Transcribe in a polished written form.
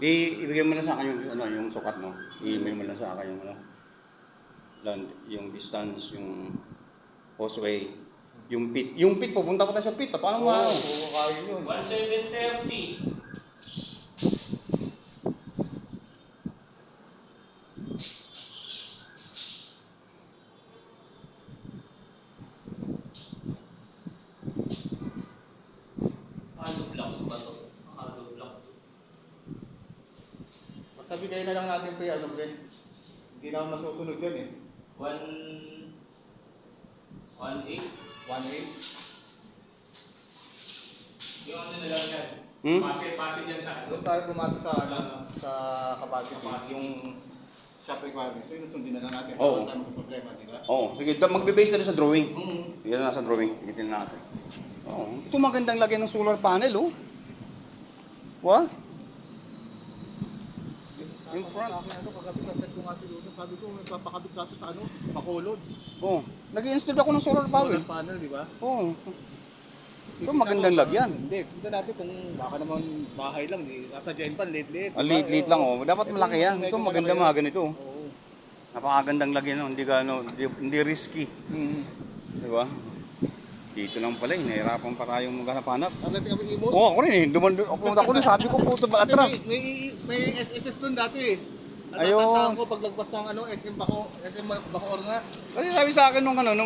Ibigay mo na sa akin yung ano, yung sukat mo. I-email mo lang sa akin yung ano, land, yung distance, yung causeway, yung pit pupunta pa tayo sa pit. Paano mo? Oo, kaya yun. 1730. Hollow blocks ba to? Hollow blocks. Basta bigay na lang natin pre, ano pre. Hindi na ako masusunod yan eh. 1.8. 1.8. Yung ano na lang yan. Hmm? Pase dyan sa Doon tayo pumasa sa, sa capacity, yung shot requirements. So yun, sundin na lang natin. Oo. Wala tayong problema, di ba? Oo, sige, magbe-base na sa drawing. Mm. Yan na sa drawing. Itin na natin. Oo. Ito magandang lagyan ng solar panel, oh. What? In front. Sa akin, ano, kagabi na-chat ko nga si Luna. Sabi ko, nagpapakabit kaso sa ano, Bacolod. Oh, nag-i-install ako ng solar panel. Solar panel, di ba? Oo. Ito magandang lagyan. Hindi, tignan natin kung baka naman bahay lang, di, nasa Genpan, liit-liit. Ang liit-liit lang, oh. Dapat malaki yan. Ito maganda mga ganito. Oo. Napakagandang lagyan, no? Hindi risky. Di ba? Dito lang pala, nahirapan pa tayong maghanap-hanap. Ang natin kami imos. Oo, ako rin eh. Ako rin, sabi ko, puto ba atras. May SSS doon dati eh. Ayun. Natatandaan ko paglagpas ng ano, SM Bacoor nga. Kasi sabi sa akin nung ano, nung